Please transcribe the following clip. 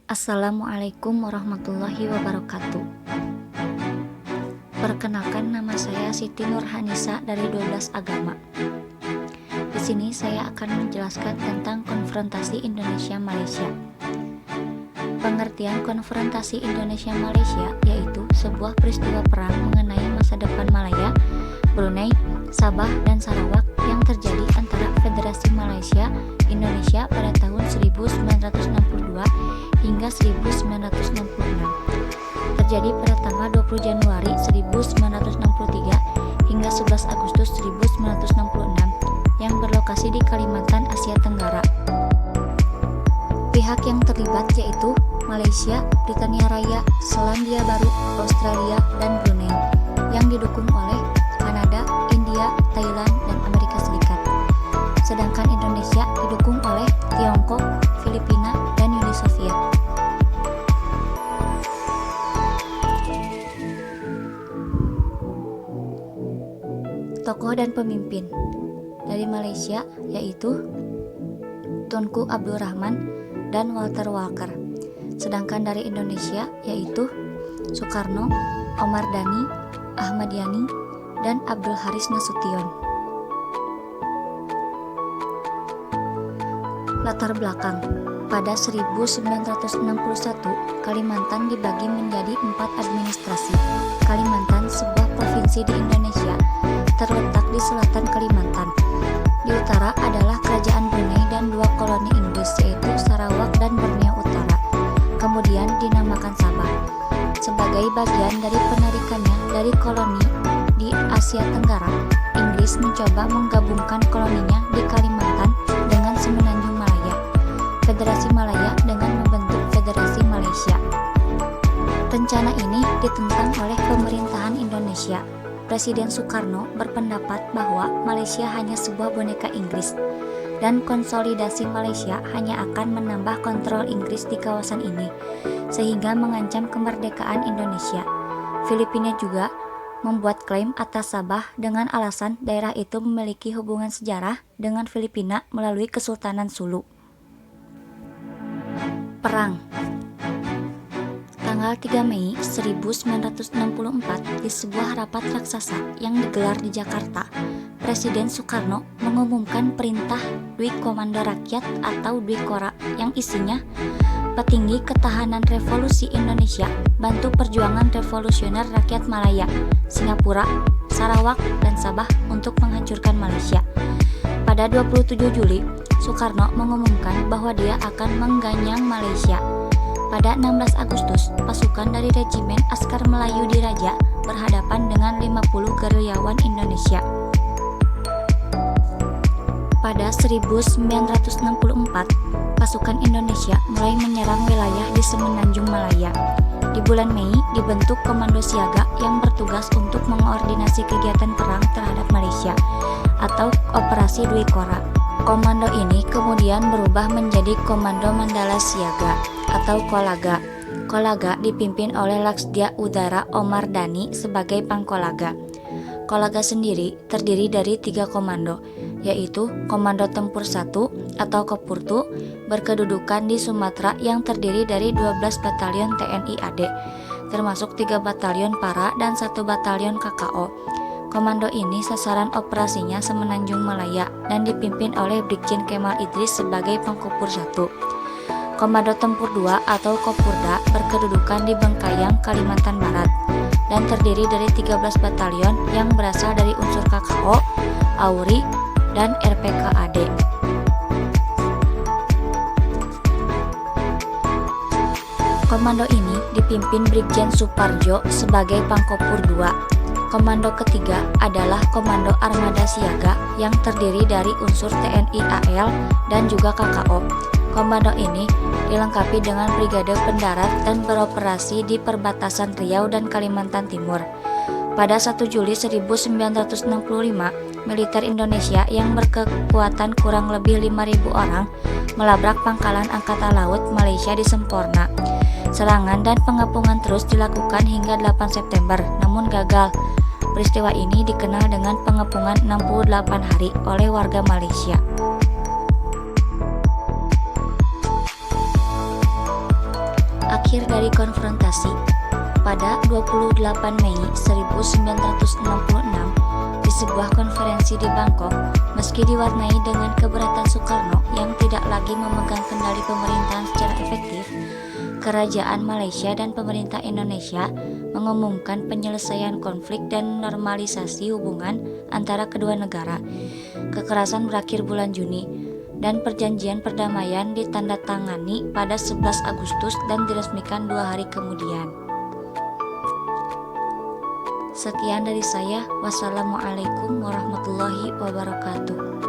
Assalamualaikum warahmatullahi wabarakatuh. Perkenalkan, nama saya Siti Nurhanisa dari 12 Agama. Di sini saya akan menjelaskan tentang konfrontasi Indonesia-Malaysia. Pengertian konfrontasi Indonesia-Malaysia yaitu sebuah peristiwa perang mengenai masa depan Malaya, Brunei, Sabah, dan Sarawak yang terjadi antara Federasi Malaysia Indonesia pada tahun 1962 hingga 1966. Terjadi pada tanggal 20 Januari 1963 hingga 11 Agustus 1966 yang berlokasi di Kalimantan, Asia Tenggara. Pihak yang terlibat yaitu Malaysia, Britania Raya, Selandia Baru, Australia, dan Brunei, yang didukung oleh Kanada, India, Thailand, dan Amerika Serikat. Sedangkan Indonesia didukung oleh Tiongkok, Filipina, dan Uni Soviet. Tokoh dan pemimpin dari Malaysia yaitu Tunku Abdul Rahman dan Walter Walker. Sedangkan dari Indonesia yaitu Soekarno, Omar Dhani, Ahmad Yani, dan Abdul Haris Nasution. Latar belakang: pada 1961, Kalimantan dibagi menjadi 4 administrasi. Kalimantan, sebuah provinsi di Indonesia, terletak di selatan Kalimantan. Di utara adalah Kerajaan Brunei dan 2 koloni Inggris yaitu Sarawak dan Borneo Utara. Kemudian dinamakan Sabah. Sebagai bagian dari penarikannya dari koloni di Asia Tenggara, Inggris mencoba menggabungkan koloninya di Kalimantan dengan Semenanjung Malaya, Federasi Malaya, dengan membentuk Federasi Malaysia. Rencana ini ditentang oleh pemerintahan Indonesia. Presiden Soekarno berpendapat bahwa Malaysia hanya sebuah boneka Inggris dan konsolidasi Malaysia hanya akan menambah kontrol Inggris di kawasan ini, sehingga mengancam kemerdekaan Indonesia. Filipina juga membuat klaim atas Sabah dengan alasan daerah itu memiliki hubungan sejarah dengan Filipina melalui Kesultanan Sulu. Perang. Tanggal 3 Mei 1964, di sebuah rapat raksasa yang digelar di Jakarta, Presiden Soekarno mengumumkan perintah Dwi Komando Rakyat atau Dwi Kora yang isinya petinggi ketahanan revolusi Indonesia, bantu perjuangan revolusioner rakyat Malaya, Singapura, Sarawak, dan Sabah untuk menghancurkan Malaysia. Pada 27 Juli, Soekarno mengumumkan bahwa dia akan mengganyang Malaysia. Pada 16 Agustus, pasukan dari Regimen Askar Melayu Diraja berhadapan dengan 50 gerilyawan Indonesia. Pada 1964, pasukan Indonesia mulai menyerang wilayah di Semenanjung Malaya. Di bulan Mei dibentuk Komando Siaga yang bertugas untuk mengoordinasi kegiatan perang terhadap Malaysia atau Operasi Dwi Kora. Komando ini kemudian berubah menjadi Komando Mandala Siaga atau Kolaga. Kolaga dipimpin oleh Laksdia Udara Omar Dhani sebagai Pangkolaga. Kolaga sendiri terdiri dari 3 komando, yaitu Komando Tempur 1 atau Kopurtu berkedudukan di Sumatera yang terdiri dari 12 batalion TNI AD, termasuk 3 batalion Para dan 1 batalion KKO. Komando ini sasaran operasinya Semenanjung Malaya dan dipimpin oleh Brigjen Kemal Idris sebagai Pangkopur 1. Komando Tempur 2 atau Kopurda berkedudukan di Bengkayang, Kalimantan Barat dan terdiri dari 13 batalion yang berasal dari unsur KKO, AURI, dan RPKAD. Komando ini dipimpin Brigjen Suparjo sebagai Pangkopur 2. Komando ketiga adalah Komando Armada Siaga yang terdiri dari unsur TNI AL dan juga KKO. Komando ini dilengkapi dengan brigade pendarat dan beroperasi di perbatasan Riau dan Kalimantan Timur. Pada 1 Juli 1965, militer Indonesia yang berkekuatan kurang lebih 5.000 orang melabrak pangkalan Angkatan Laut Malaysia di Semporna. Serangan dan pengepungan terus dilakukan hingga 8 September, namun gagal. Peristiwa ini dikenal dengan pengepungan 68 hari oleh warga Malaysia. Akhir dari konfrontasi. Pada 28 Mei 1966, di sebuah konferensi di Bangkok, meski diwarnai dengan keberatan Soekarno yang tidak lagi memegang kendali pemerintahan secara efektif, Kerajaan Malaysia dan pemerintah Indonesia mengumumkan penyelesaian konflik dan normalisasi hubungan antara kedua negara. Kekerasan berakhir bulan Juni, dan perjanjian perdamaian ditandatangani pada 11 Agustus dan diresmikan 2 hari kemudian. Sekian dari saya. Wassalamualaikum warahmatullahi wabarakatuh.